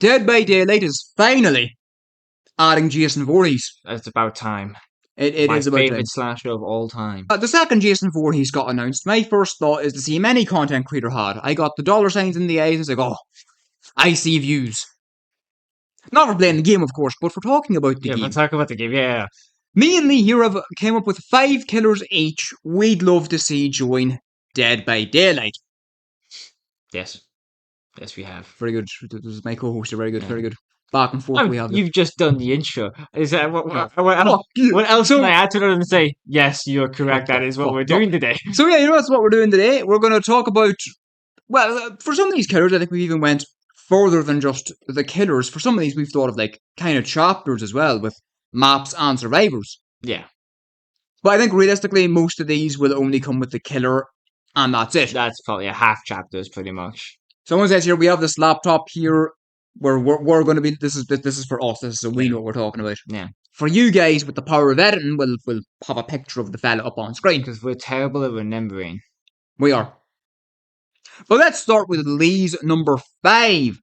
Dead by Daylight is finally adding Jason Voorhees. It's about time. It My is about favorite time. slasher of all time. The second Jason Voorhees got announced, my first thought is the same any content creator had. I got the dollar signs in the eyes. I was like, oh, I see views. Not for playing the game, of course, but for talking about the Yeah, game. let's talk about the game. Yeah. Me and Lee here came up with 5 killers each we'd love to see join Dead by Daylight. Yes. Yes, we have. Very good. This is my co-host. Very good. Yeah. Very good. Back and forth we have. You've just done the intro. Is that what Fuck you. what else So- can I add to it than say, yes, you're correct, What that the is what fuck? we're doing today. So yeah, you know that's what we're doing today. We're going to talk about, well, for some of these killers, I think we even went further than just the killers. For some of these, we've thought of like kind of chapters as well, with maps and survivors. Yeah. But I think realistically, most of these will only come with the killer, and that's it. That's probably a half chapters pretty much. Someone says here we have this laptop here where we're going to be. This is for us. This is so we know what we're talking about. Yeah. For you guys with the power of editing, we'll have a picture of the fella up on screen. Because we're terrible at remembering. We are. But let's start with Lee's number 5.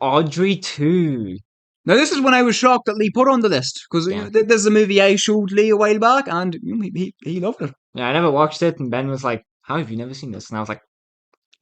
Audrey 2. Now, this is when I was shocked that Lee put on the list, because Yeah. this is a movie I showed Lee a while back, and he loved it. Yeah, I never watched it, and Ben was like, how have you never seen this? And I was like,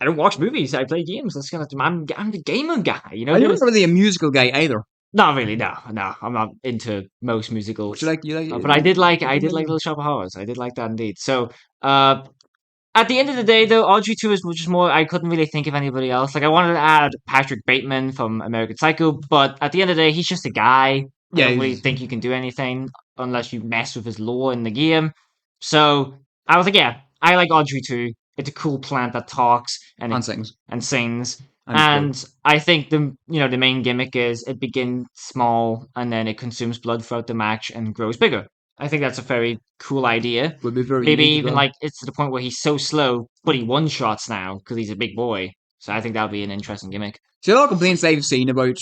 I don't watch movies, I play games. That's kind of, I'm the gamer guy, you know? I'm not really a musical guy either. Not really, no. I'm not into most musicals. You like But I did like Little Shop of Horrors. I did like that indeed. So, at the end of the day, though, Audrey 2 was just more. I couldn't really think of anybody else. Like, I wanted to add Patrick Bateman from American Psycho, but at the end of the day, he's just a guy. I don't really think you can do anything unless you mess with his lore in the game. So, I was like, yeah, I like Audrey 2. It's a cool plant that talks and sings. And I think the main gimmick is it begins small and then it consumes blood throughout the match and grows bigger. I think that's a very cool idea. Would be very Maybe unique as even well. like it's to the point where he's so slow, but he one-shots now because he's a big boy. So I think that would be an interesting gimmick. See, a lot of complaints I've seen about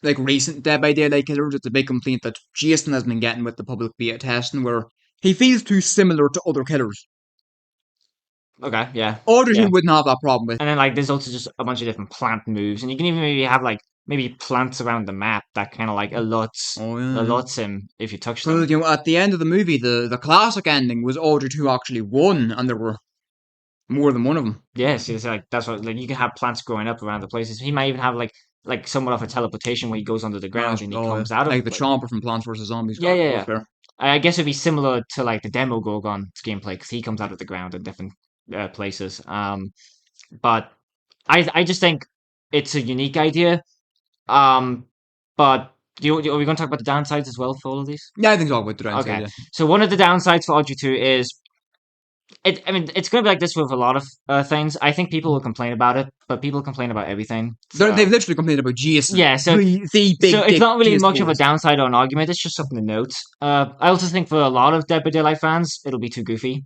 like recent Dead by Daylight killers, it's a big complaint that Jason has been getting with the public beta testing, where he feels too similar to other killers. Okay, yeah. Audrey Yeah. wouldn't have that problem with. And then like there's also just a bunch of different plant moves, and you can even maybe have like maybe plants around the map that kind of like alerts him if you touch So, them. at the end of the movie, the classic ending was Audrey 2 actually won, and there were more than one of them. Yes, it's like that's what like you can have plants growing up around the places. He might even have like somewhat of a teleportation where he goes under the ground and he comes out of like the like, Chomper from Plants vs Zombies. Yeah. I guess it'd be similar to like the Demogorgon gameplay because he comes out of the ground in different places. But I just think it's a unique idea. But are we going to talk about the downsides as well for all of these? Yeah, I think so. With the downside, Okay. yeah. So one of the downsides for Audrey 2 is it's going to be like this with a lot of things. I think people will complain about it, but people complain about everything. So, They've literally complained about Jason. Yeah, so the big. so it's not really Jason much of a Voorhees. downside or an argument. It's just something to note. I also think for a lot of Dead by Daylight fans, it'll be too goofy.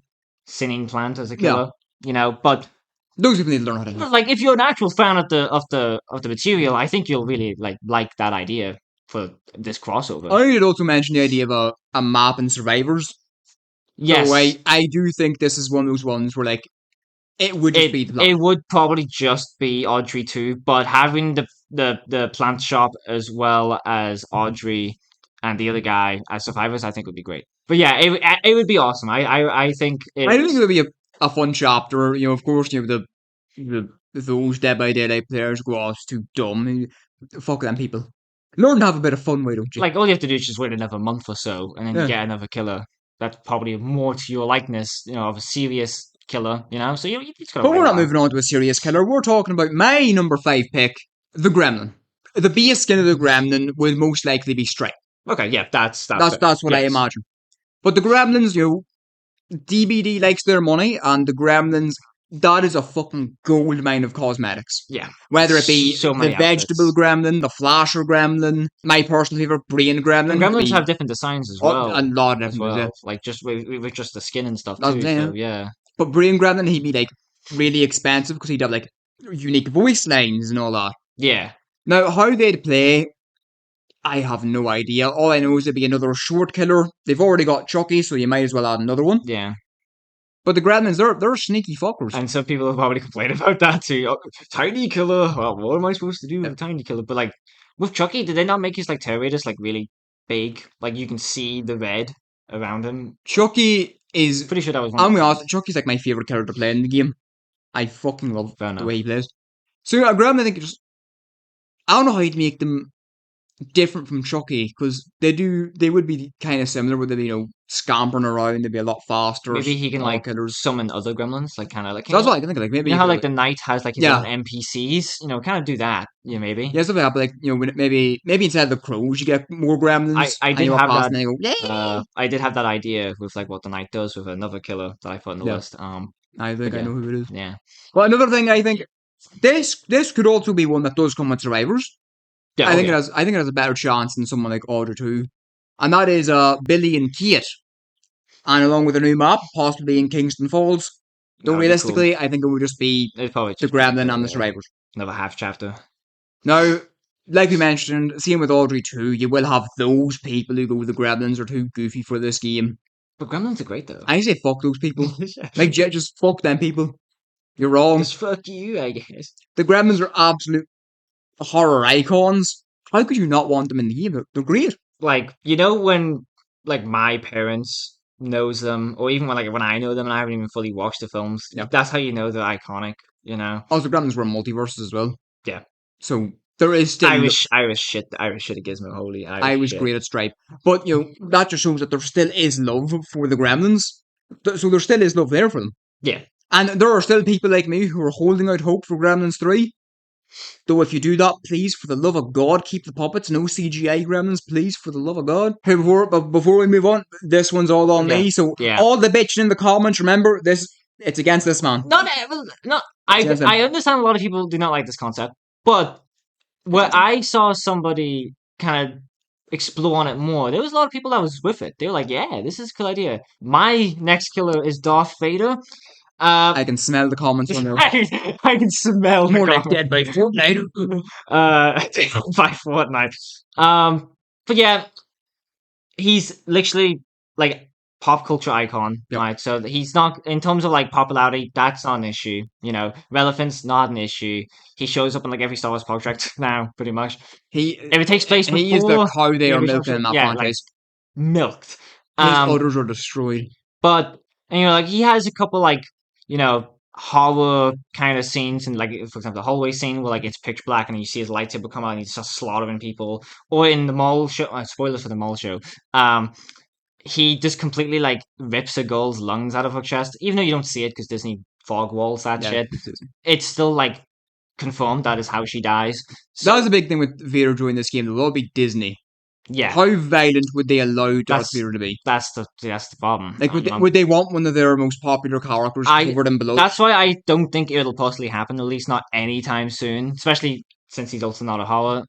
Sinning plant as a killer, But Those people need to learn how to do it. like, if you're an actual fan of the material, I think you'll really like that idea for this crossover. I would also mention the idea of a map in Survivors. Yes, So I do think this is one of those ones where like it would just be the it would probably just be Audrey 2, but having the plant shop as well as Audrey and the other guy as survivors, I think would be great. But yeah, it would be awesome. I think I think it would be a fun chapter. Of course, those Dead by Daylight players go, oh, it's too dumb. Fuck them people. Learn to have a bit of fun, why don't you? like all you have to do is just wait another month or so, and then Yeah. you get another killer that's probably more to your likeness, of a serious killer, So you just gotta But wait we're a not while. moving on to a serious killer. We're talking about my number 5 pick, the Gremlin. The base skin of the Gremlin will most likely be straight. Okay, yeah, that's That's what I yes. imagine. But the Gremlins, DBD likes their money, and the Gremlins, that is a fucking gold mine of cosmetics. Yeah, Whether it be So the many vegetable outfits. Gremlin, the Flasher Gremlin, my personal favorite, Brain Gremlin. And could gremlins be- have different designs as well. a lot of as different well, ones, like just with just the skin and stuff That's too. the thing, So yeah, But Brain Gremlin, he'd be like really expensive because he'd have like unique voice lines and all that. yeah. Now, how they'd play, I have no idea. All I know is it'd be another short killer. They've already got Chucky, so you might as well add another one. Yeah, But the Gremlins, they're sneaky fuckers. and some people have probably complained about that too. Oh, tiny killer. Well, what am I supposed to do with a tiny killer? But like, with Chucky, did they not make his like tail radius like really big? Like you can see the red around him. Chucky is. Pretty sure that was one. I'm of gonna the be honest, Chucky's like my favorite character to play in the game. I fucking love Fair the enough. way he plays. So yeah, Gremlin, I think just I don't know how you'd make them different from Chucky because they would be kind of similar. Would they be scampering around? They'd be a lot faster. Maybe he can all like killers. summon other gremlins, like kind of like So that's what I can think of. Like you maybe know you how could like the knight has like his own yeah NPCs. Kind of do that. Yeah, maybe. yeah stuff like that. But like maybe instead of the crows you get more gremlins I and did you walk have past that. and they go yeah. I did have that idea with like what the knight does with another killer that I put on the Yeah, list. I But think I yeah, know who it is. yeah, Well, another thing I think this could also be one that does come with survivors. yeah. I Oh think yeah. it has a better chance than someone like Audrey 2. And that is Billy and Kate. And along with a new map, possibly in Kingston Falls. Though That would be cool. realistically, I think it would just be It'd probably the just be like Gremlin and the survivors. another half chapter. Now, like we mentioned, same with Audrey 2, you will have those people who go the Gremlins are too goofy for this game. But gremlins are great though. I say fuck those people. Like, just fuck them people. You're wrong. Just fuck you, I guess. The Gremlins are absolute horror icons. How could you not want them in the game? They're great. Like when like my parents knows them, or even when I know them and I haven't even fully watched the films. Yeah. That's how you know they're iconic. Also, Gremlins were multiverses as well. Yeah. So there is still Irish shit at Gizmo. Holy Irish shit. great at Stripe. But that just shows that there still is love for the Gremlins. So there still is love there for them. Yeah. And there are still people like me who are holding out hope for Gremlins 3. Though if you do that, please, for the love of God, keep the puppets. No CGI Gremlins, please, for the love of God. Hey, before we move on, this one's all on me. So Yeah. all the bitching in the comments, remember, it's against this man. I understand a lot of people do not like this concept, but where I saw somebody kind of explore on it more, there was a lot of people that was with it. They were like, "Yeah, this is a cool idea." My next killer is Darth Vader. I can smell the comments on there. I can smell More the like comments. Dead by Fortnite. By Fortnite. But yeah, he's literally like pop culture icon, Yep. right? So he's not in terms of like popularity. That's not an issue. Relevance not an issue. He shows up in like every Star Wars project now, pretty much. If it takes place He is the before cow they the are original milking in that show, yeah, like franchise. milked. His others are destroyed. But like he has a couple like horror kind of scenes, and like for example the hallway scene where like it's pitch black and you see his lightsaber come out and he's just slaughtering people, or in the mall show. Spoilers for the mall show. He just completely like rips a girl's lungs out of her chest, even though you don't see it because Disney fog walls that Yeah, shit. It's still like confirmed that is how she dies. So that was a big thing with Vader during this game. It will all be Disney. yeah, How violent would they allow Darth That's- Vader to be? that's the problem. Like, would they want one of their most popular characters covered in blood? That's why I don't think it'll possibly happen, at least not anytime soon, especially since he's also not a horror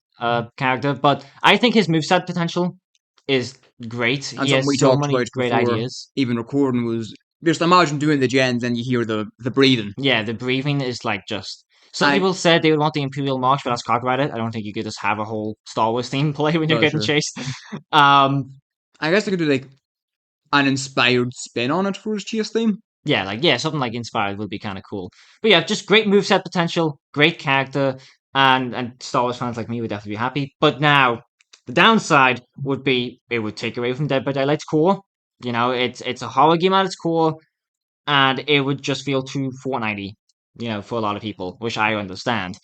character. But I think his moveset potential is great. And He has something we so talked many about great before. ideas. Even recording was just imagine doing the gens and you hear the breathing. Yeah, the breathing is like just. Some I- people said they would want the Imperial March, but that's copyrighted. I don't think you could just have a whole Star Wars theme play when you're Oh, getting sure. chased. Um, I guess they could do like an inspired spin on it for his chase theme. yeah, something like Inspired would be kind of cool. But yeah, just great moveset potential, great character, and Star Wars fans like me would definitely be happy. But now, the downside would be it would take away from Dead by Daylight's core. It's a horror game at its core, and it would just feel too Fortnite-y, for a lot of people, which I understand.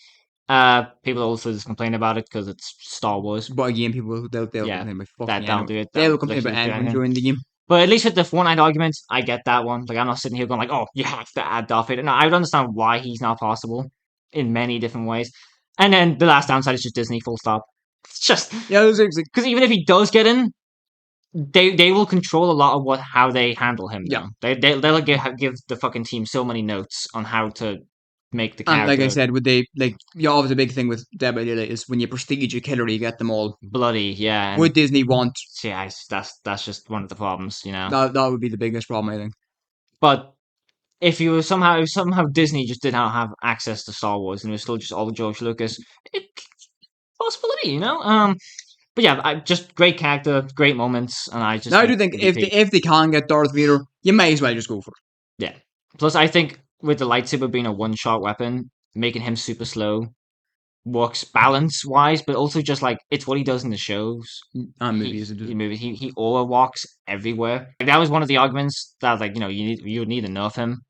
People also just complain about it because it's Star Wars. But again, people they'll Yeah, complain about fucking that'll anyone. do it. They'll That'll complain about literally do anyone anything. during the game. But at least with the Fortnite arguments, I get that one. Like, I'm not sitting here going like, oh, you have to add Darth Vader. No, I would understand why he's not possible in many different ways. And then the last downside is just Disney, full stop. It's just Yeah, because even if he does get in, they will control a lot of how they handle him. Yeah. Now. They'll give the fucking team so many notes on how to make the character. And like I said, would they obviously the big thing with Dead by Daylight is when you prestige a killer, you get them all. bloody, yeah. And Would Disney want yeah, that's just one of the problems, that? That would be the biggest problem, I think. But if somehow Disney just did not have access to Star Wars and it was still just all George Lucas, possibility, But yeah, just great character, great moments, and I just. Now I do think if they can get Darth Vader, you might as well just go for it. Yeah. Plus, I think with the lightsaber being a one-shot weapon, making him super slow works balance wise, but also just like it's what he does in the shows. And He movies. he movies. He over walks everywhere. Like, that was one of the arguments that like you would need to nerf him,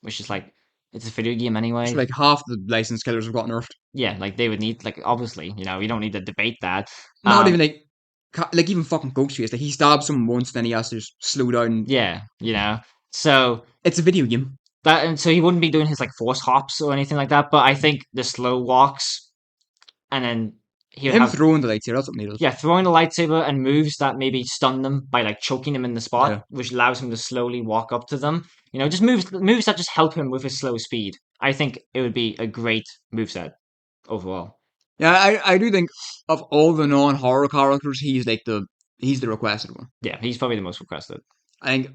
which is like it's a video game anyway. Like half the licensed killers have got nerfed. Yeah, like they would need like obviously you don't need to debate that. Not even like even fucking Ghostface. Like he stabs someone once, then he has to just slow down. Yeah, so It's a video game. that and so he wouldn't be doing his like force hops or anything like that. But I think the slow walks and then he would Him have throwing the lightsaber, that's something he does. yeah throwing the lightsaber and moves that maybe stun them by like choking them in the spot, Yeah. which allows him to slowly walk up to them. Just moves that just help him with his slow speed. I think it would be a great moveset overall. Yeah, I do think of all the non-horror characters, he's the requested one. Yeah, he's probably the most requested. I think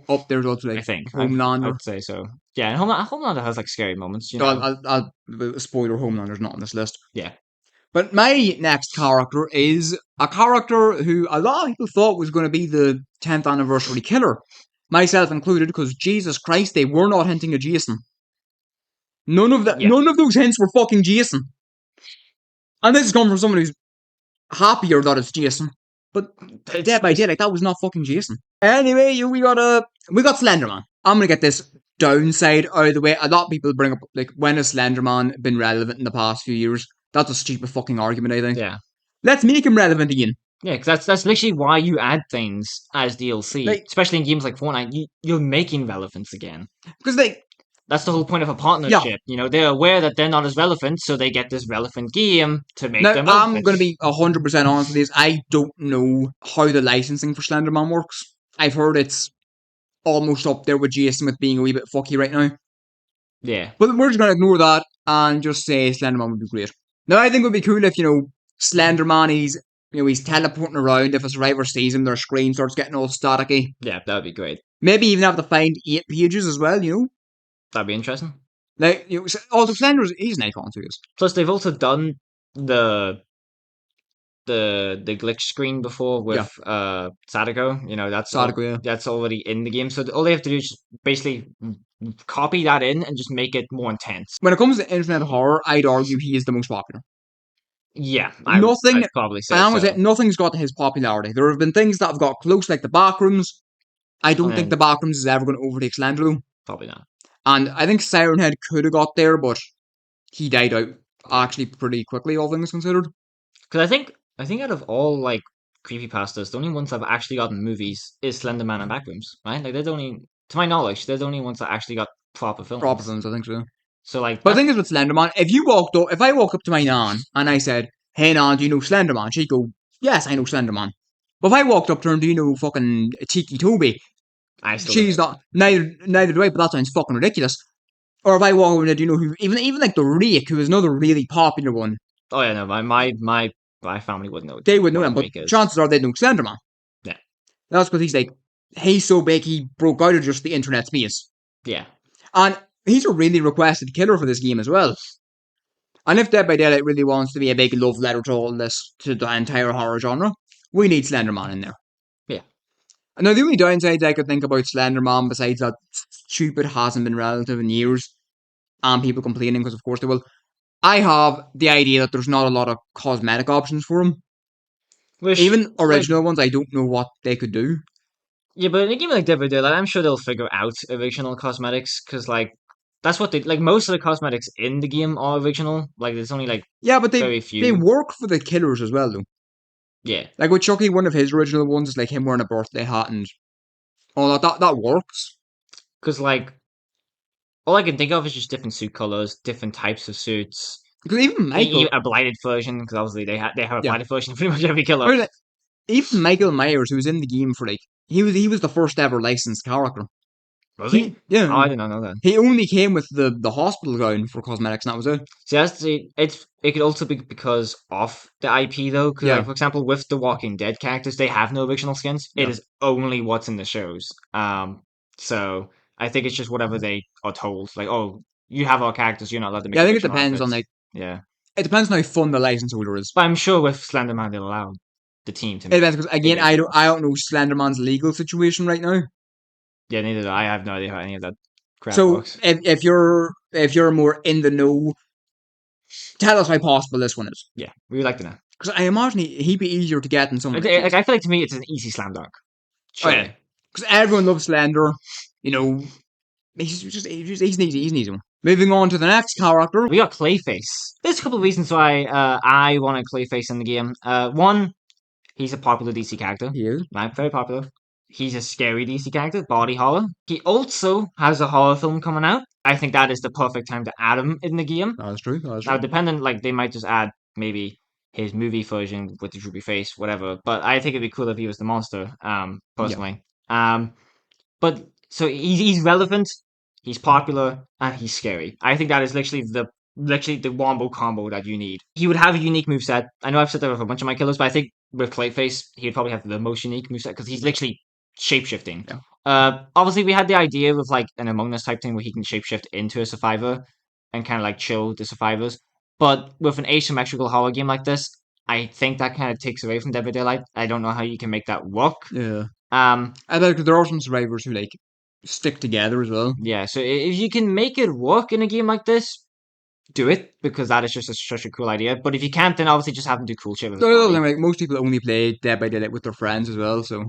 up there's also I like think I Homelander. would say so. Yeah, and Homelander has like scary moments. So I'll spoiler Homelander's not on this list. Yeah. But my next character is a character who a lot of people thought was going to be the 10th anniversary killer, myself included, because Jesus Christ, they were not hinting at Jason. None of those hints were fucking Jason. And this is coming from someone who's happier that it's Jason. But Dead by Daylight, that was not fucking Jason. Anyway, we got Slenderman. I'm gonna get this downside out of the way. A lot of people bring up like, when has Slenderman been relevant in the past few years? That's a stupid fucking argument, I think. Yeah. Let's make him relevant again. Yeah, because that's literally why you add things as DLC, Like, especially in games like Fortnite. You're making relevance again. Because like, that's the whole point of a partnership. They're aware that they're not as relevant, so they get this relevant game to make them relevant. I'm going to be 100% honest with this. I don't know how the licensing for Slenderman works. I've heard it's almost up there with Jason with being a wee bit fucky right now. Yeah. But we're just going to ignore that and just say Slenderman would be great. Now, I think it would be cool if, Slenderman, he's teleporting around. If a survivor sees him, their screen starts getting all staticky. Yeah, that would be great. Maybe even have to find 8 pages as well, That'd be interesting. Like, also Slender's, he's an icon too. Plus, they've also done the glitch screen before with Sadako. That's Sadako, yeah. That's already in the game. So all they have to do is just basically copy that in and just make it more intense. When it comes to internet horror, I'd argue he is the most popular. Yeah, I'd probably say so. Nothing's got his popularity. There have been things that have got close, like the Backrooms. I don't think the Backrooms is ever going to overtake Slender, though. Probably not. And I think Siren Head could have got there, but he died out actually pretty quickly, all things considered. Because I think out of all like creepypastas, the only ones that have actually gotten movies is Slenderman and Backrooms, right? Like they're the only, to my knowledge, they're the only ones that actually got proper films. Proper films, I think so. So like, but the thing is with Slenderman, if I walked up to my nan and I said, "Hey nan, do you know Slenderman?" She'd go, "Yes, I know Slenderman." But if I walked up to her and, "Do you know fucking Tiki Toby?" She's not. Neither do I. But that sounds fucking ridiculous. Or if I walk over and, "Do you know who?" Even like the Rake, who is another really popular one. Oh yeah, no, my family wouldn't know. They would know him, but chances are they'd know Slenderman. Yeah, that's because he's so big he broke out of just the internet space. Yeah, and he's a really requested killer for this game as well. And if Dead by Daylight really wants to be a big love letter to all this, to the entire horror genre, we need Slenderman in there. Yeah. And now the only downsides I could think about Slenderman, besides that stupid hasn't been relative in years, and people complaining because of course they will, I have the idea that there's not a lot of cosmetic options for him. Even original ones, I don't know what they could do. Yeah, but in a game like Dead by Daylight, I'm sure they'll figure out original cosmetics, because that's what most of the cosmetics in the game are original. Like there's only but very few. They work for the killers as well, though. Yeah, like with Chucky, one of his original ones is like him wearing a birthday hat and all that works. Because all I can think of is just different suit colors, different types of suits. Because even Michael, a blighted version, because obviously they have a blighted version of pretty much every killer. Even Michael Myers, who was in the game for he was the first ever licensed character. Was he? Yeah. Oh, I did not know that. He only came with the hospital gown for cosmetics, and that was it. See, it could also be because of the IP though. Because for example, with the Walking Dead characters, they have no original skins. Yeah. It is only what's in the shows. So I think it's just whatever they are told. Like, oh, you have our characters, you're not allowed to make. Yeah, I think it depends on Yeah. It depends on how fun the license holder is. But I'm sure with Slenderman they'll allow the team to. It depends because again, I don't know Slenderman's legal situation right now. Yeah, neither do I. I have no idea how any of that crap so works. if you're more in the know, Tell us how possible this one is. Yeah, we would like to know. Because I imagine he'd be easier to get than someone Like, like I feel like to me, it's an easy slam dunk. Oh, Surely. yeah. Because everyone loves Slender. You know, he's an easy one. Moving on to the next character. We got Clayface. There's a couple of reasons why I wanted Clayface in the game. One, he's a popular DC character. He is. Right, very popular. He's a scary DC character, body horror. He also has a horror film coming out. I think that is the perfect time to add him in the game. That's true. Now, depending, like, they might just add maybe his movie version with the droopy face, whatever. But I think it'd be cool if he was the monster, personally. But so he's relevant, he's popular, and he's scary. I think that is literally the wombo combo that you need. He would have a unique moveset. I know I've said that with a bunch of my killers, but I think with Clayface, he'd probably have the most unique moveset because he's literally shapeshifting. Yeah. Obviously, we had the idea with like an Among Us type thing where he can shapeshift into a survivor and kind of like chill the survivors. But with an asymmetrical horror game like this, I think that kind of takes away from Dead by Daylight. I don't know how you can make that work. Yeah. I like there are some survivors who like stick together as well. Yeah, so if you can make it work in a game like this, do it because that is just such a cool idea. But if you can't, then obviously just have them do cool shit with his No, body. like most people only play Dead by Daylight with their friends as well. So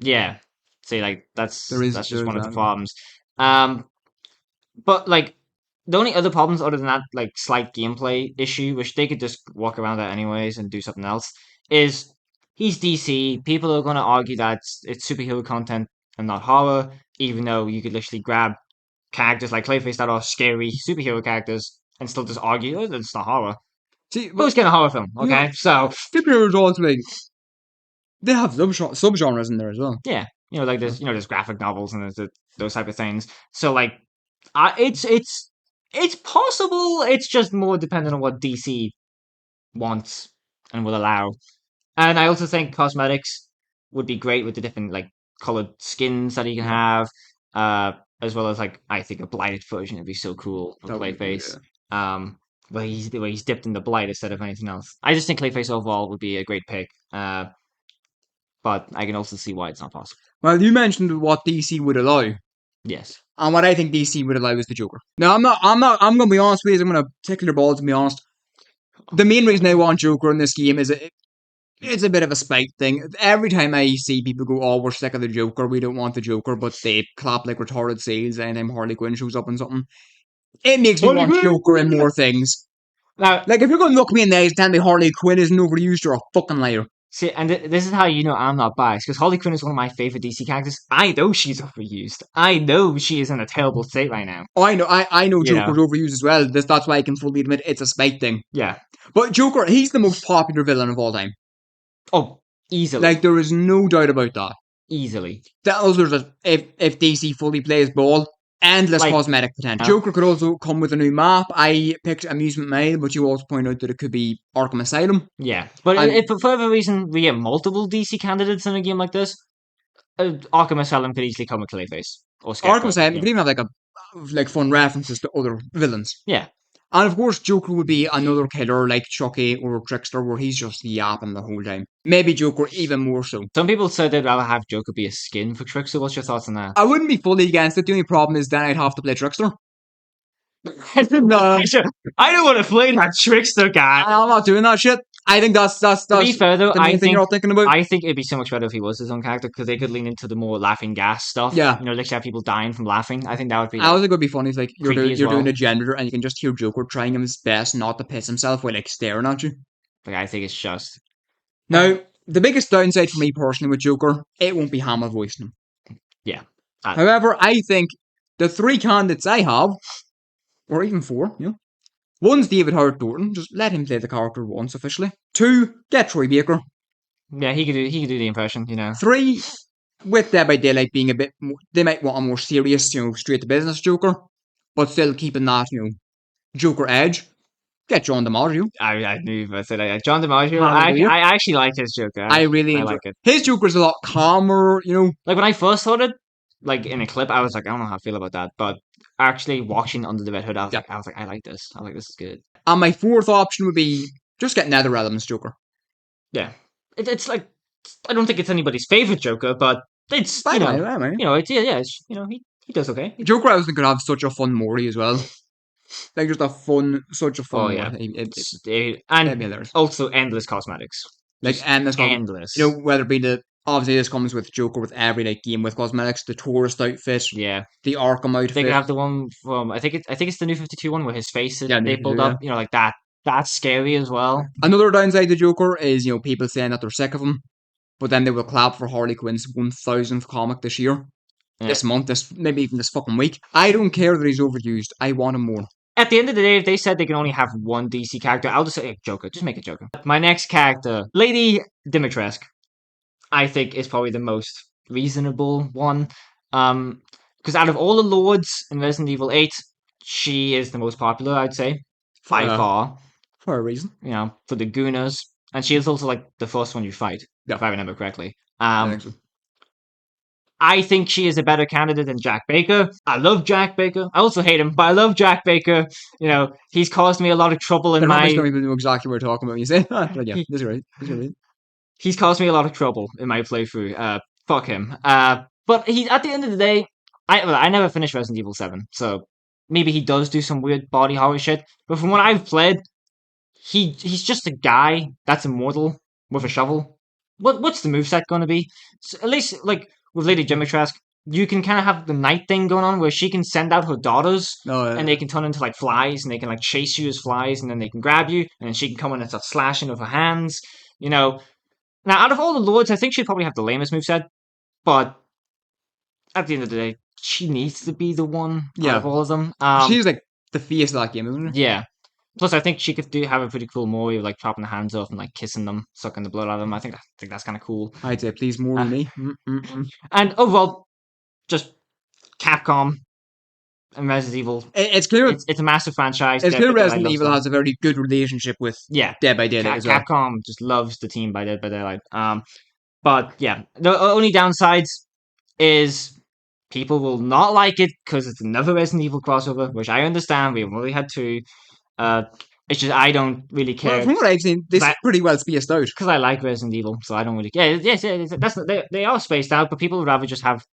Yeah, see, like that's There is just one of the that. problems. But like the only other problems other than that, like slight gameplay issue, which they could just walk around that anyways and do something else, is he's DC. People are going to argue that it's superhero content and not horror, even though you could literally grab characters like Clayface that are scary superhero characters and still just argue, oh, it's not horror. see, But it's getting a horror film, okay? Yeah. So superheroes also like they have subgenres in there as well. yeah, like there's graphic novels and there's those type of things. So like, it's possible. It's just more dependent on what DC wants and will allow. And I also think cosmetics would be great with the different like colored skins that you can have, as well as like I think a blighted version would be so cool with That would be cool, Clayface. Where he's dipped in the blight instead of anything else. I just think Clayface overall would be a great pick. But I can also see why it's not possible. Well, you mentioned what DC would allow, Yes. and what I think DC would allow is the Joker. Now, I'm going to be honest with you. I'm going to tickle your balls and be honest. The main reason I want Joker in this game is it's a bit of a spite thing. Every time I see people go, "Oh, we're sick of the Joker. We don't want the Joker," but they clap like retarded seals anytime Harley Quinn shows up in something. It makes me want Joker in more things. Now, Like, if you're going to look me in the eyes and tell me Harley Quinn isn't overused, you're a fucking liar. see, and this is how you know I'm not biased, because Harley Quinn is one of my favorite DC characters. I know she's overused. I know she is in a terrible state right now. Oh, I know You Joker's overused as well. That's why I can fully admit it's a spite thing. Yeah. But Joker, he's the most popular villain of all time. Oh, easily. Like, there is no doubt about that. Easily. That also just, if DC fully plays ball, endless Like, cosmetic potential. Joker could also come with a new map. I picked Amusement Mile, but you also point out that it could be Arkham Asylum. Yeah. But And- if for whatever reason we get multiple DC candidates in a game like this, Arkham Asylum could easily come with Clayface. Or Scarecrow. Arkham Asylum Yeah. could even have like fun references to other villains. Yeah. And of course, Joker would be another killer like Chucky or Trickster, where he's just yapping the whole time. Maybe Joker even more so. Some people said they'd rather have Joker be a skin for Trickster. What's your thoughts on that? I wouldn't be fully against it. The only problem is then I'd have to play Trickster. No, I don't want to play that Trickster guy. I'm not doing that shit. I think that's To be fair though, the main thing you're all thinking about. I think it'd be so much better if he was his own character because they could lean into the more laughing gas stuff. Yeah. Literally have people dying from laughing. I think that would be. I also think it would be funny. It's like you're creepy as well. doing a gender and you can just hear Joker trying his best not to piss himself while like staring at you. Like, I think it's just. Now, the biggest downside for me personally with Joker, it won't be Hamill voicing him. Yeah. However, I think the 3 candidates I have, or even 4, one's David Howard Thornton. Just let him play the character once officially. 2, get Troy Baker. Yeah, he could do the impression. 3, with Dead by Daylight being a bit more, they might want a more serious, straight to business Joker, but still keeping that, Joker edge. Get John DiMaggio. I knew I said John DiMaggio. Hallelujah. I actually like his Joker. I really I enjoy like it. His Joker's a lot calmer, Like when I first saw it, like in a clip, I was like, I don't know how I feel about that. But actually watching Under the Red Hood, I was like, I like this. I like this is good. And my 4th option would be just get NetherRealm's Joker. Yeah, it's like I don't think it's anybody's favorite Joker, but it's It's it's he does okay. Joker I was thinking could have such a fun Mori as well. Like just such a fun Oh yeah, one. It'd and be hilarious. also endless cosmetics, Like just endless cosmetics. endless. Whether it be obviously this comes with Joker with every like game with cosmetics, the tourist outfit, Yeah, the Arkham they could outfit. have the one from I think it's the New 52 one where his face Yeah, they New pulled 52, yeah. up. Like that. That's scary as well. Another downside to Joker is people saying that they're sick of him, but then they will clap for Harley Quinn's 1000th comic this year, Yeah. this month, maybe even this fucking week. I don't care that he's overused. I want him more. At the end of the day, if they said they can only have one DC character, I'll just say Joker. Just make it Joker. My next character, Lady Dimitrescu, I think is probably the most reasonable one. Because out of all the lords in Resident Evil 8, she is the most popular, I'd say, by Uh, far. for a reason. For the Gooners, and she is also like the first one you fight, Yeah, if I remember correctly. I think so. I think she is a better candidate than Jack Baker. I love Jack Baker. I also hate him, but I love Jack Baker. He's caused me a lot of trouble in There probably my. some people know exactly what we're talking about when you say that. But yeah, he, this is right. This is right. he's caused me a lot of trouble in my playthrough. Fuck him. But he at the end of the day, I never finished Resident Evil 7, so maybe he does do some weird body horror shit. But from what I've played, he's just a guy that's immortal with a shovel. What's the moveset going to be? So at least like with Lady Dimitrescu, you can kind of have the night thing going on where she can send out her daughters No, and they can turn into like flies and they can like chase you as flies and then they can grab you and then she can come in and start slashing with her hands. Now out of all the lords, I think she'd probably have the lamest moveset, but at the end of the day, she needs to be the one out yeah, of all of them. she's like the face of that game, isn't she? Yeah. Plus, I think she could have a pretty cool Mori of like chopping the hands off and like kissing them, sucking the blood out of them. I think that's kind of cool. I'd say please more Uh, than me. and overall, just Capcom and Resident Evil. It's clear. It's a massive franchise. It's clear Dead by Daylight Resident loves Evil them. has a very good relationship with Yeah, Dead by Daylight as well. Capcom just loves the team by Dead by Daylight. But yeah, the only downsides is people will not like it because it's another Resident Evil crossover, which I understand. We've already had two. It's just I don't really Well, care from what I've seen, this is pretty well spaced out. because I like Resident Evil, so I don't really. Yeah, yes, that's they are spaced out, but people would rather just have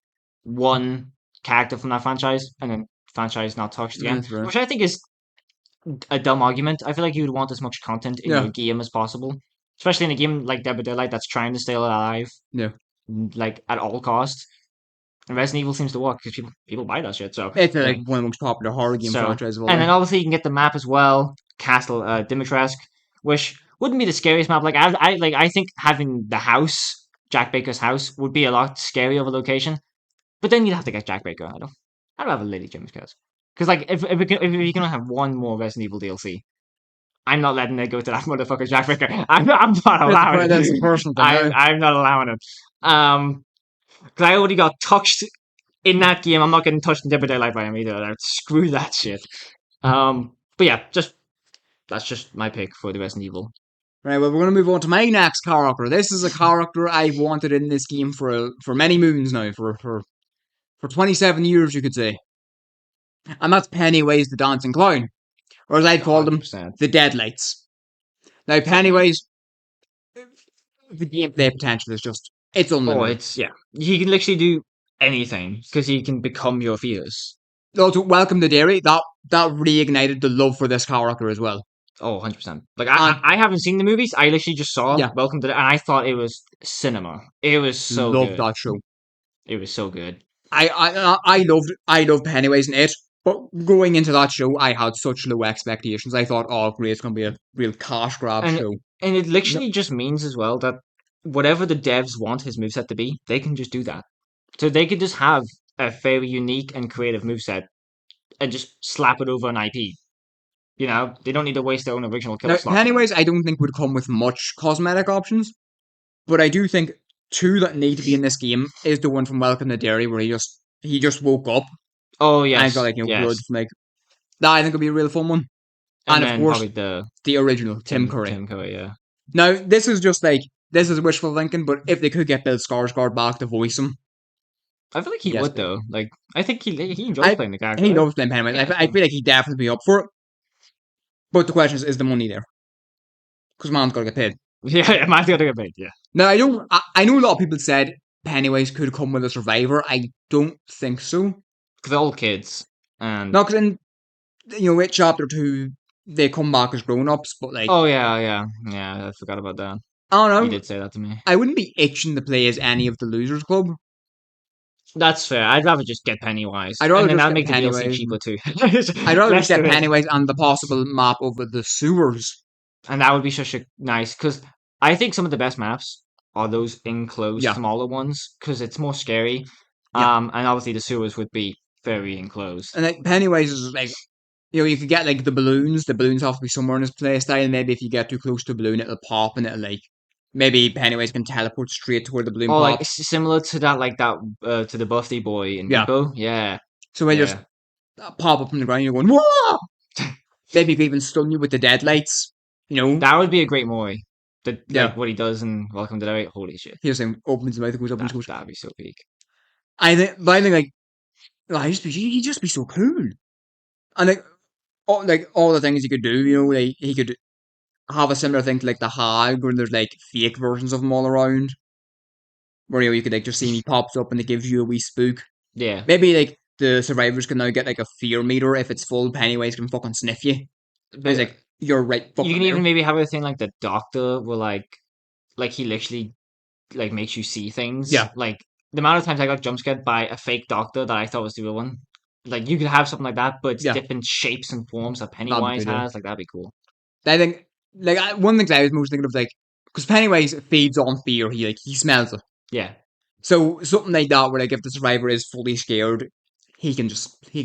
one character from that franchise and then franchise not touched again, That's right. which I think is a dumb argument. I feel like you would want as much content in Yeah. your game as possible, especially in a game like Dead by Daylight that's trying to stay alive, Yeah. like at all costs. And Resident Evil seems to work because people buy that shit. So It's like one of the most popular horror game franchises of all and then time. obviously you can get the map as well, Castle Dimitrescu, which wouldn't be the scariest map. Like I think having the house, Jack Baker's house, would be a lot scarier of a location. But then you'd have to get Jack Baker. I'd rather Lady Dimitrescu because like if you're gonna have one more Resident Evil DLC, I'm not letting it go to that motherfucker Jack Baker. I'm not allowing it. That's a personal thing. I'm not allowing it. Because I already got touched in that game. I'm not getting touched in Dead by Daylight by him either. Screw that shit. But yeah, that's just my pick for the Resident Evil. Right, well, we're going to move on to my next character. This is a character I've wanted in this game for many moons now, for 27 years, you could say. And that's Pennywise the Dancing Clown, or as I'd call them, 100%. the Deadlights. Now, Pennywise, the gameplay potential is just, it's unlimited. He can literally do anything because he can become your fears. Also, Welcome to Derry, that reignited the love for this character as well. Oh, 100%. Like, I haven't seen the movies. I literally just saw Welcome to and I thought it was cinema. It was so Loved good. that show. It was so good. I loved Pennywise in it, but going into that show, I had such low expectations. I thought, oh, great, it's going to be a real cash grab show. And it literally just means as well that whatever the devs want his moveset to be, they can just do that. So they could just have a very unique and creative moveset and just slap it over an IP. They don't need to waste their own original killer slot. Pennywise, I don't think would come with much cosmetic options, but I do think two that need to be in this game is the one from Welcome to Derry, where he just woke up. Oh yes, and got blood from that. I think it'll be a real fun one. And of course, the original Tim Curry. Tim Curry, yeah. Now this is just this is wishful thinking, but if they could get Bill Skarsgård back to voice him, I feel like he would though. Like I think he enjoys playing the character. He loves playing Pennywise. I feel like he'd definitely be up for it. But the question is the money there? Because man's got to get paid. Yeah, man's got to get paid. Yeah. Now I know a lot of people said Pennywise could come with a survivor. I don't think so. Because they're all kids. And no, because with chapter 2, they come back as grown-ups, but like, Oh yeah. I forgot about that. I You don't know. did say that to me. I wouldn't be itching to play as any of the Losers Club. That's fair. I'd rather just get Pennywise, I'd and rather then just that'll get make the DLC Pennywise. cheaper too. I'd rather just Less get to it. Pennywise and the possible map over the sewers. And that would be such a nice because I think some of the best maps are those enclosed Yeah, smaller ones because it's more scary. yeah. And obviously the sewers would be very enclosed. And like Pennywise is like, you could get like the balloons. The balloons have to be somewhere in his play style. Maybe if you get too close to a balloon, it'll pop and it'll like, maybe Pennywise can teleport straight to where the balloon Or like pops. similar to that, like that to the birthday boy in Yeah. Repo. Yeah, So when you just yeah. pop up from the ground, you're going, whoa! Maybe he can even stun you with the deadlights. That would be a great Mori. The Yeah. like what he does in Welcome to the Night. Holy shit, He just opens his mouth and goes up and goes. that'd be so peak. But I think like, oh, he'd just be so cool. And like all the things he could do, like he could have a similar thing to like the Hag, where there's like fake versions of him all around. Where you could like just see him, he pops up and it gives you a wee spook. Yeah, Maybe like the survivors can now get like a fear meter. If it's full, Pennywise can fucking sniff you. And he's but like, you're right you fucking can even there. maybe have a thing like the Doctor, where like he literally like makes you see things. Yeah, Like the amount of times I got jump scared by a fake doctor that I thought was the real one. Like you could have something like that, but it's yeah, different shapes and forms that that'd be Pennywise good. Yeah. has. Like that'd be cool. I think like one of the things I was most thinking of like because Pennywise feeds on fear. He smells it. Yeah. So something like that, where like if the survivor is fully scared, he can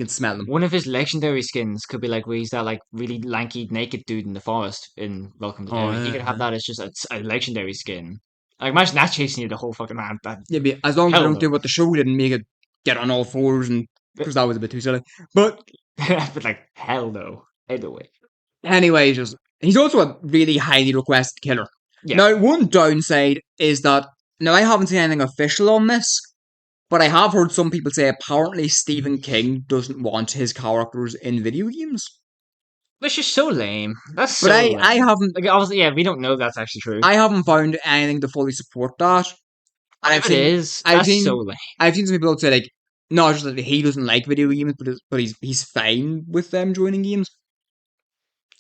smell them. One of his legendary skins could be like where he's that like really lanky naked dude in the forest in Welcome to Oh Derry. He could have yeah, that as just a legendary skin. Like imagine that chasing you the whole fucking man. That yeah. But as long as they hell don't do no. what the show did and make it get on all fours, and But, because that was a bit too silly. But but like hell no. Either way. anyway, just he's also a really highly requested killer. Yeah. Now, one downside is that now I haven't seen anything official on this, but I have heard some people say apparently Stephen King doesn't want his characters in video games. Which is so lame. That's But so I lame. haven't Like obviously, yeah, we don't know if that's actually true. I haven't found anything to fully support that. And If it is, I've that's so seen lame. I've seen some people say like not just that he doesn't like video games, but he's fine with them joining games.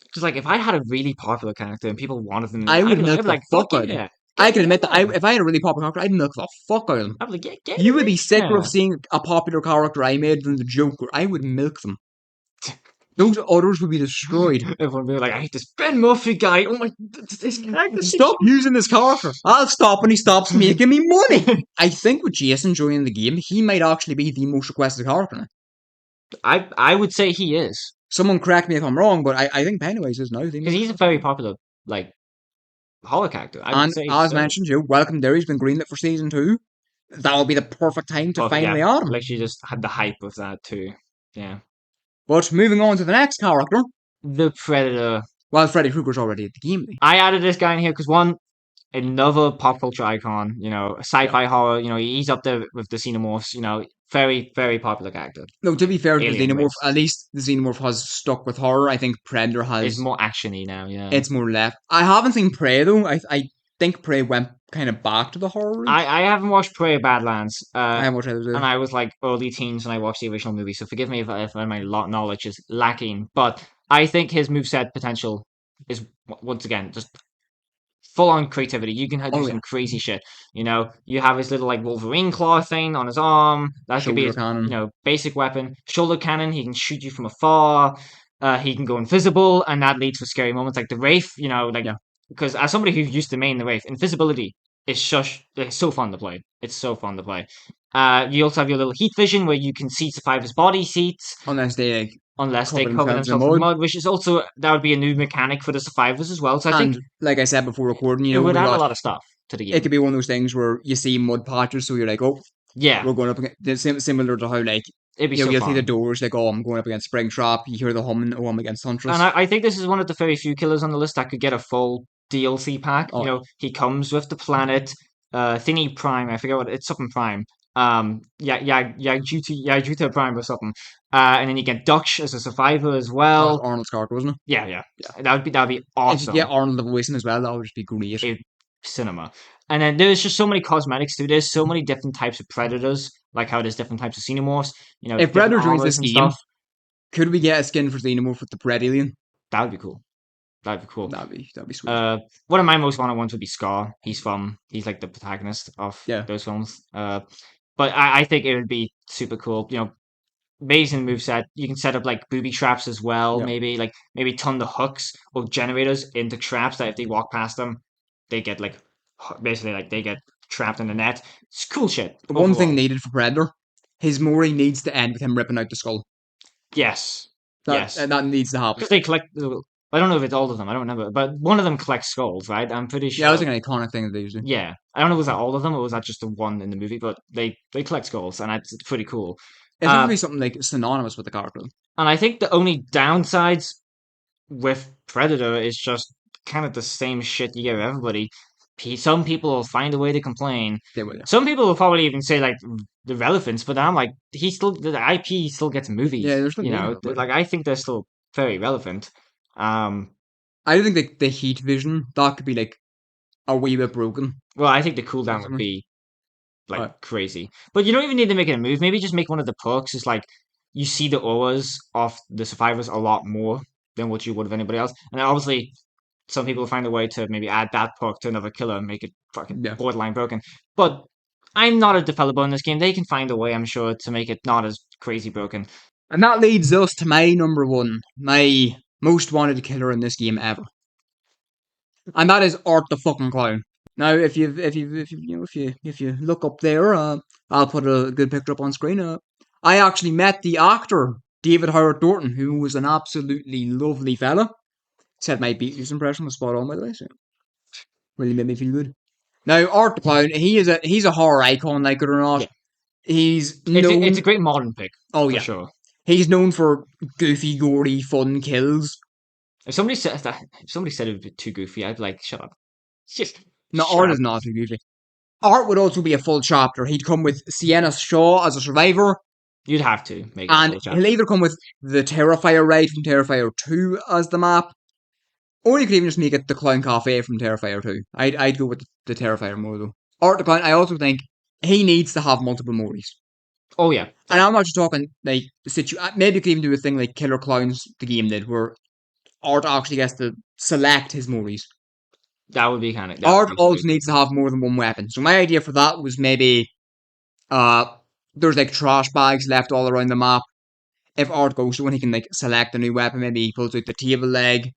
Because like if I had a really popular character and people wanted them, I would I'd milk be the like, fuck fuck out of them. yeah, I get can me admit that on. if I had a really popular character, I'd milk the fuck out of them. I'd be like, get You would me be sicker of yeah. seeing a popular character I made than the Joker. I would milk them. Those others would be destroyed. Everyone would be like, I hate this Ben Murphy guy. Oh my, this character. Stop using this character. I'll stop when he stops making me money. I think with Jason joining the game, he might actually be the most requested character now. I would say he is Someone correct me if I'm wrong, but I think Pennywise is now the because most. he's a very popular like horror character. I would And say as so. mentioned, Welcome Derry's been greenlit for season 2. That will be the perfect time to But yeah, finally add him. literally just had the hype of that too. Yeah, But moving on to the next character, the Predator. well, Freddy Krueger's already at the game. I added this guy in here because one, another pop culture icon, a Yeah. sci-fi horror, he's up there with the Xenomorphs, very, very popular character. No, to be fair to the Alien Xenomorph, race. at least the Xenomorph has stuck with horror. I think Predator It's has. more actiony now, yeah. It's more left. I haven't seen Prey though. I think Prey went kind of back to the horror route. I haven't watched Prey or Badlands, I haven't watched either. and I was like early teens when I watched the original movie, so forgive me if my knowledge is lacking, but I think his moveset potential is, once again, just full on creativity. You can do Oh some yeah, crazy shit. You have his little like Wolverine claw thing on his arm. That could be shoulder his, cannon. basic weapon. Shoulder cannon. He can shoot you from afar. He can go invisible, and that leads to scary moments like the Wraith. Yeah. Because as somebody who used to main the Wraith, invisibility is it's so fun to play. It's so fun to play. You also have your little heat vision where you can see survivors' body seats Unless they like, unless they cover cover themselves in themselves in mud. mud, which is also that would be a new mechanic for the survivors as well. So I think And like I said before recording, it would we add a got lot of stuff to the it game. could be one of those things where you see mud patches, so you're like, oh, Yeah, we're going up against similar to how like it'd be so you'll see the fun. doors like, oh, I'm going up against Springtrap. You hear the humming, oh, I'm against And Huntress. I think this is one of the very few killers on the list that could get a full DLC pack. Oh, He comes with the planet, Thingy Prime. I forget what it's something Prime. Yajuta Prime or something. And then you get Dutch as a survivor as that's well. Arnold's character, wasn't it? Yeah. Yeah. That'd be If you awesome. get Arnold the voicing as well, that would just be great. Cinema. And then there's just so many cosmetics too. There's so many different types of predators, like how there's different types of xenomorphs. If Different Predator joins armors this and game, stuff. Could we get a skin for Xenomorph with the Pred Alien? That would be cool. That'd be cool. That'd be sweet. One of my most wanted ones would be Scar. He's like the protagonist of Yeah. those films. But I think it would be super cool. You know, amazing moveset. You can set up like booby traps as well. Yeah. Maybe ton the hooks or generators into traps that if they walk past them, they get like basically like they get trapped in the net. It's cool shit. One thing overall. needed for Predator, his Mori needs to end with him ripping out the skull. Yes. That needs to happen. Because they collect. I don't know if it's all of them. I don't remember, but one of them collects skulls, right? I'm pretty sure. Yeah, that was like an iconic thing that they used to do. Yeah, I don't know was that all of them or was that just the one in the movie, but they collect skulls and it's pretty cool. It would be something like synonymous with the character. And I think the only downsides with Predator is just kind of the same shit you get with everybody. Some people will find a way to complain. They will, yeah. Some people will probably even say like the relevance, but I'm like the IP still gets movies. Yeah, there's still you know, movies. like I think they're still very relevant. I don't think the heat vision that could be like a wee bit broken. Well, I think the cooldown would be like crazy, but you don't even need to make it a move. Maybe just make one of the perks is like you see the auras of the survivors a lot more than what you would of anybody else, and obviously some people find a way to maybe add that perk to another killer and make it fucking borderline broken. But I'm not a developer in this game. They can find a way, I'm sure, to make it not as crazy broken. And that leads us to my number one, my most wanted killer in this game ever, and that is Art the fucking Clown. Now, if you look up there, I'll put a good picture up on screen. I actually met the actor David Howard Thornton, who was an absolutely lovely fella. Said my Beatles impression was spot on, by the way. So really made me feel good. Now, Art the Clown, he's a horror icon, like it or not. Yeah. He's known. It's a great modern pick. Oh for yeah, sure. He's known for goofy, gory, fun kills. If somebody said it would be too goofy, I'd be like, shut up. Just No, shut Art up. is not too goofy. Art would also be a full chapter. He'd come with Sienna Shaw as a survivor. You'd have to make it And a full chapter. he'll either come with the Terrifier ride from Terrifier 2 as the map, or you could even just make it the Clown Cafe from Terrifier 2. I'd go with the Terrifier more though. Art the Clown, I also think he needs to have multiple Moris. Oh yeah. And I'm not just talking like maybe you could even do a thing like Killer Clowns, the game did, where Art actually gets to select his Moris. That would be kind of. Art also needs to have more than one weapon. So my idea for that was maybe there's like trash bags left all around the map. If Art goes to one, he can like select a new weapon. Maybe he pulls out the table leg,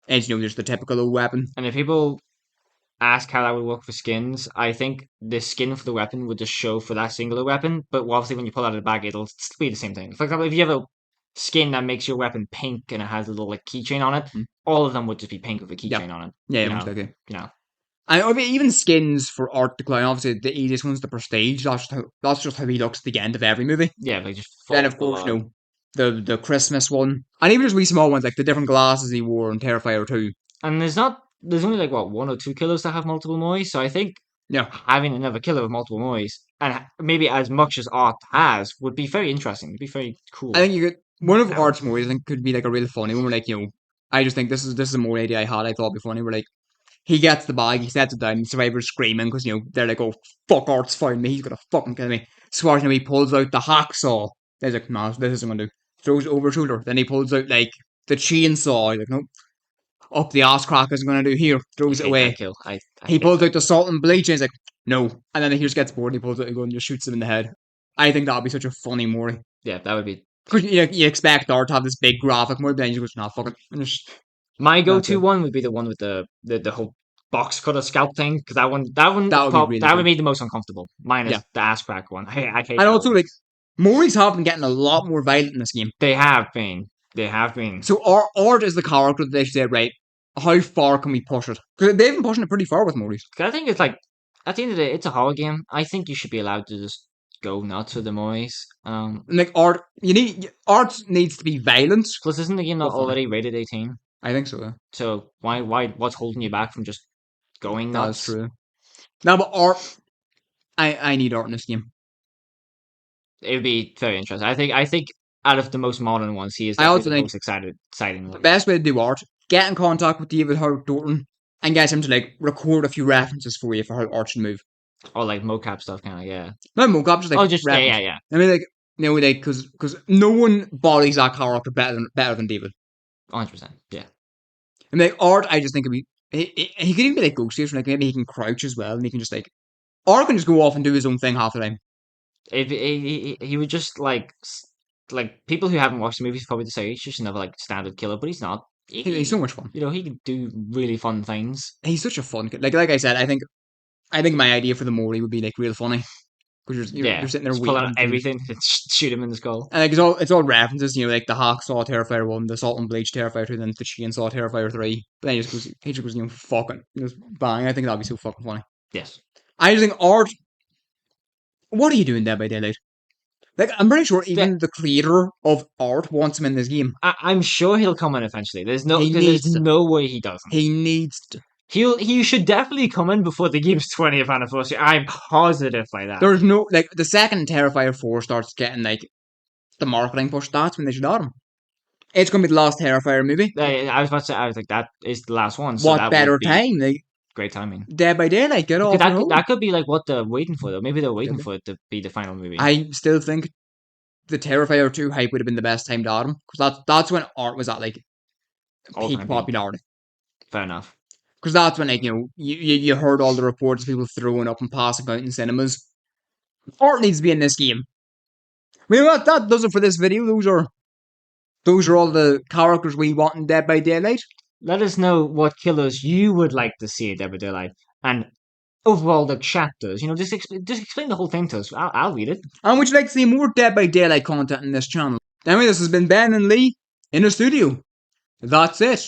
and there's the typical old weapon. And if people ask how that would work for skins, I think the skin for the weapon would just show for that singular weapon. But obviously, when you pull out of the bag, it'll still be the same thing. For example, if you have a skin that makes your weapon pink and it has a little like keychain on it, all of them would just be pink with a keychain on it. Yeah, most likely. You know. And I mean, even skins for Art the Clown, obviously the easiest one's the Prestige. That's just how he looks at the end of every movie. Yeah, like just. Then of course, the Christmas one, and even just wee small ones like the different glasses he wore in Terrifier 2. And there's only like what 1 or 2 killers that have multiple Mois, so I think having another killer with multiple Mois and maybe as much as Art has would be very interesting. It'd be very cool. I think you could one of Art's Mois. I think could be like a real funny one. Where like I just think this is a more idea I had. I thought it'd be funny. Where like he gets the bag, he sets it down, the survivors screaming because they're like, "Oh fuck, Art's found me. He's gonna fucking kill me." So he pulls out the hacksaw. He's like, "No, this isn't gonna do." Throws it over his shoulder. Then he pulls out like the chainsaw. He's like, "No, up the ass crack isn't gonna do." Here, throws it away. He pulls out the salt and bleach and he's like, "No." And then he just gets bored and he pulls out a gun and just shoots him in the head. I think that would be such a funny Mori. Yeah, that would be. Because you expect Art to have this big graphic Mori, but then he goes, "Nah, fuck it." My go-to one would be the one with the whole box cutter scalp thing, because that would be the most uncomfortable. Minus the ass crack one. I hate. And also, like, Moris have been getting a lot more violent in this game. They have been. So Art is the character that they say, right, how far can we push it? Because they've been pushing it pretty far with Moris. I think it's like, at the end of the day, it's a horror game. I think you should be allowed to just go nuts with the Moris. Like, Art needs to be violent. Plus, isn't the game not already rated 18? I think so, yeah. So what's holding you back from just going nuts? That's true. No, but Art, I need Art in this game. It would be very interesting. I think out of the most modern ones, he is the most exciting one. The best way to do Art, get in contact with David Howard Thornton and get him to like record a few references for you for how Art should move. Or like mocap stuff, kind of, yeah. Not mocap, just like yeah. I mean, like You know, like because no one bodies that character better than David. 100%. Yeah. And like Art, I just think it'd be he could even be like Ghostface, like maybe he can crouch as well, and he can just like Art can just go off and do his own thing half the time. If he would just like people who haven't watched the movies probably just say he's just another like standard killer, but he's not. He's so much fun. You know, he can do really fun things. He's such a fun kid. Like I said, I think my idea for the Morty would be like real funny because Yeah, you're sitting there just pull waiting out for him. everything and shoot him in the skull. And like it's all references, you know, like the Hacksaw Terrifier 1, the Salt and Bleach Terrifier 2, then the Chainsaw Terrifier 3. But then he just goes, you know, fucking just bang. I think that'd be so fucking funny. Yes. I just think Art, what are you doing Dead by Daylight? Like I'm pretty sure Yeah. even the creator of Art wants him in this game. I'm sure he'll come in eventually. There's He needs to. no way he doesn't. He needs to. He should definitely come in before the game's 20th anniversary. I'm positive by that. There's no like the second Terrifier 4 starts getting like the marketing push. That's when they should add him. It's gonna be the last Terrifier movie. I was about to say, I was like, that is the last one. So What that better would be time? Like great timing. Dead by Daylight, get off. That could be like what they're waiting for though. Maybe they're waiting for it to be the final movie. I still think the Terrifier 2 hype would have been the best time to add him because that's when Art was at like All peak time popularity. Fair enough. Because that's when like you know you heard all the reports of people throwing up and passing out in cinemas. Art needs to be in this game. You know what? That does it for this video. Those are all the characters we want in Dead by Daylight. Let us know what killers you would like to see in Dead by Daylight, and overall the chapters. You know, just explain the whole thing to us. I'll read it. And would you like to see more Dead by Daylight content in this channel? Anyway, this has been Ben and Lee in the studio. That's it.